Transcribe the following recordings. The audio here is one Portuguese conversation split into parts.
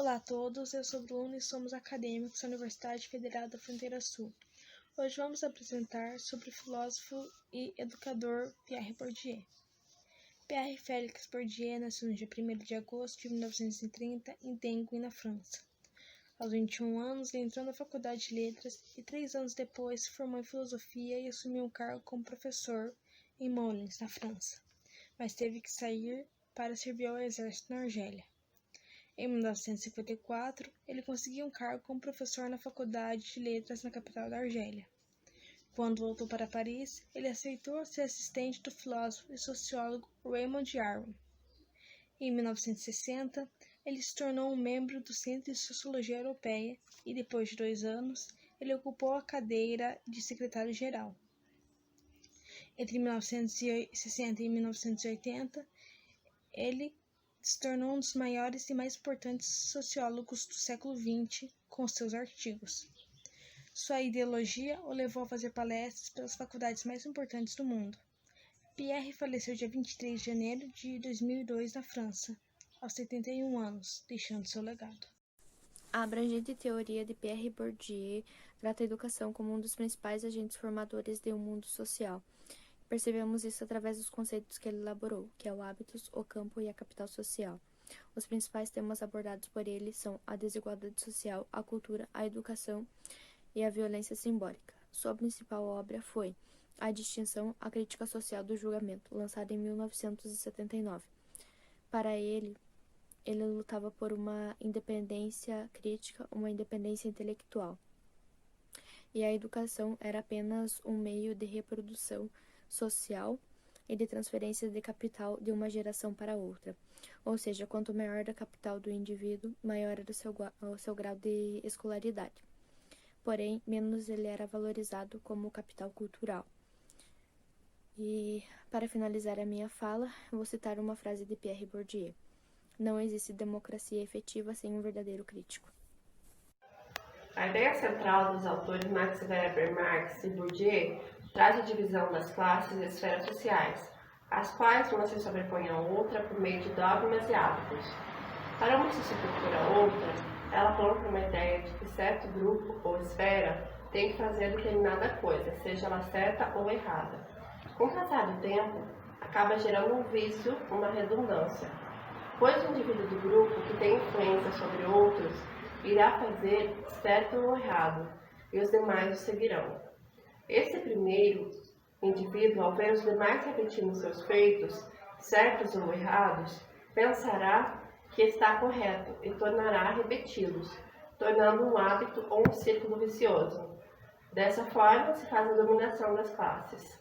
Olá a todos, eu sou Bruno e somos acadêmicos da Universidade Federal da Fronteira Sul. Hoje vamos apresentar sobre o filósofo e educador Pierre Bourdieu. Pierre Félix Bourdieu nasceu no dia 1º de agosto de 1930 em Dengue, na França. Aos 21 anos, ele entrou na Faculdade de Letras e 3 anos depois se formou em Filosofia e assumiu um cargo como professor em Moulins, na França, mas teve que sair para servir ao exército na Argélia. Em 1954, ele conseguiu um cargo como professor na Faculdade de Letras na capital da Argélia. Quando voltou para Paris, ele aceitou ser assistente do filósofo e sociólogo Raymond Aron. Em 1960, ele se tornou um membro do Centro de Sociologia Europeia e, depois de 2 anos, ele ocupou a cadeira de secretário-geral. Entre 1960 e 1980, ele se tornou um dos maiores e mais importantes sociólogos do século XX com seus artigos. Sua ideologia o levou a fazer palestras pelas faculdades mais importantes do mundo. Pierre faleceu dia 23 de janeiro de 2002 na França, aos 71 anos, deixando seu legado. A abrangente teoria de Pierre Bourdieu trata a educação como um dos principais agentes formadores de um mundo social. Percebemos isso através dos conceitos que ele elaborou, que é o hábitos, o campo e a capital social. Os principais temas abordados por ele são a desigualdade social, a cultura, a educação e a violência simbólica. Sua principal obra foi A Distinção, a Crítica Social do Julgamento, lançada em 1979. Para ele lutava por uma independência crítica, uma independência intelectual. E a educação era apenas um meio de reprodução social e de transferência de capital de uma geração para outra. Ou seja, quanto maior a capital do indivíduo, maior era o seu grau de escolaridade. Porém, menos ele era valorizado como capital cultural. E, para finalizar a minha fala, vou citar uma frase de Pierre Bourdieu. Não existe democracia efetiva sem um verdadeiro crítico. A ideia central dos autores Max Weber, Marx e Bourdieu traz a divisão das classes e esferas sociais, as quais uma se sobrepõe à outra por meio de dogmas e hábitos. Para uma sociocultura a outra, ela coloca uma ideia de que certo grupo ou esfera tem que fazer determinada coisa, seja ela certa ou errada. Com o passar do tempo, acaba gerando um vício, uma redundância, pois o indivíduo do grupo que tem influência sobre outros irá fazer certo ou errado, e os demais o seguirão. Esse primeiro indivíduo, ao ver os demais repetindo seus feitos, certos ou errados, pensará que está correto e tornará a repeti-los, tornando um hábito ou um círculo vicioso. Dessa forma, se faz a dominação das classes.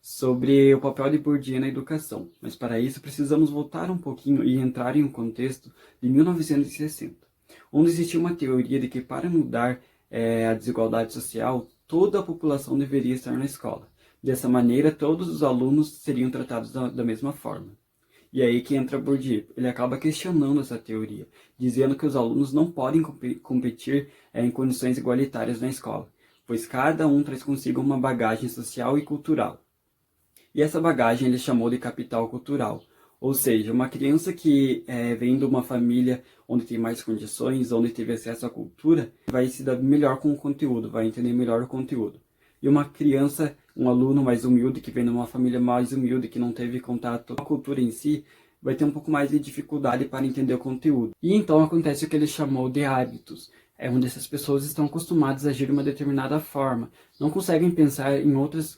Sobre o papel de Bourdieu na educação, mas para isso precisamos voltar um pouquinho e entrar em um contexto de 1960, onde existia uma teoria de que para mudar a desigualdade social, toda a população deveria estar na escola. Dessa maneira, todos os alunos seriam tratados da mesma forma. E aí que entra Bourdieu. Ele acaba questionando essa teoria, dizendo que os alunos não podem competir em condições igualitárias na escola, pois cada um traz consigo uma bagagem social e cultural. E essa bagagem ele chamou de capital cultural, ou seja, uma criança que vem de uma família onde tem mais condições, onde teve acesso à cultura, vai se dar melhor com o conteúdo, vai entender melhor o conteúdo. E uma criança, um aluno mais humilde, que vem de uma família mais humilde, que não teve contato com a cultura em si, vai ter um pouco mais de dificuldade para entender o conteúdo. E então acontece o que ele chamou de hábitos, onde essas pessoas estão acostumadas a agir de uma determinada forma, não conseguem pensar em outras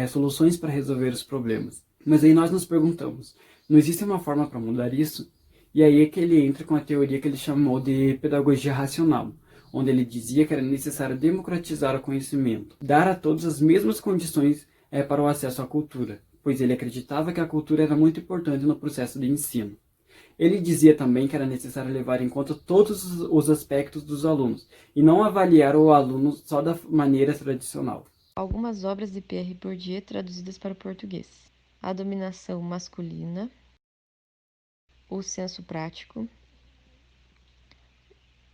soluções para resolver os problemas. Mas aí nós nos perguntamos, não existe uma forma para mudar isso? E aí é que ele entra com a teoria que ele chamou de pedagogia racional, onde ele dizia que era necessário democratizar o conhecimento, dar a todos as mesmas condições para o acesso à cultura, pois ele acreditava que a cultura era muito importante no processo de ensino. Ele dizia também que era necessário levar em conta todos os aspectos dos alunos, e não avaliar o aluno só da maneira tradicional. Algumas obras de Pierre Bourdieu traduzidas para o português. A Dominação Masculina, O Senso Prático,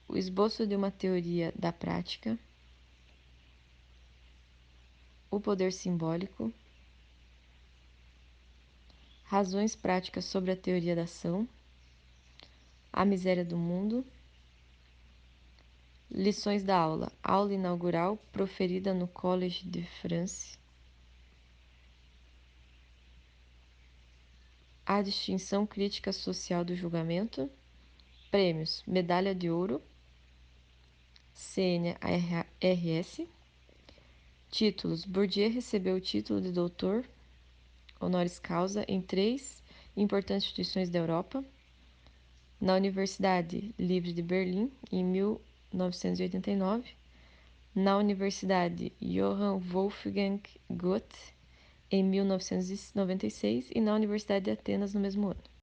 O Esboço de uma Teoria da Prática, O Poder Simbólico, Razões Práticas sobre a Teoria da Ação, A Miséria do Mundo. Lições da aula. Aula inaugural proferida no Collège de France. A distinção crítica social do julgamento. Prêmios: Medalha de Ouro, CNRS. Títulos: Bourdieu recebeu o título de doutor honoris causa em 3 importantes instituições da Europa. Na Universidade Livre de Berlim, em 1989. Na Universidade Johann Wolfgang Goethe, em 1996. E na Universidade de Atenas, no mesmo ano.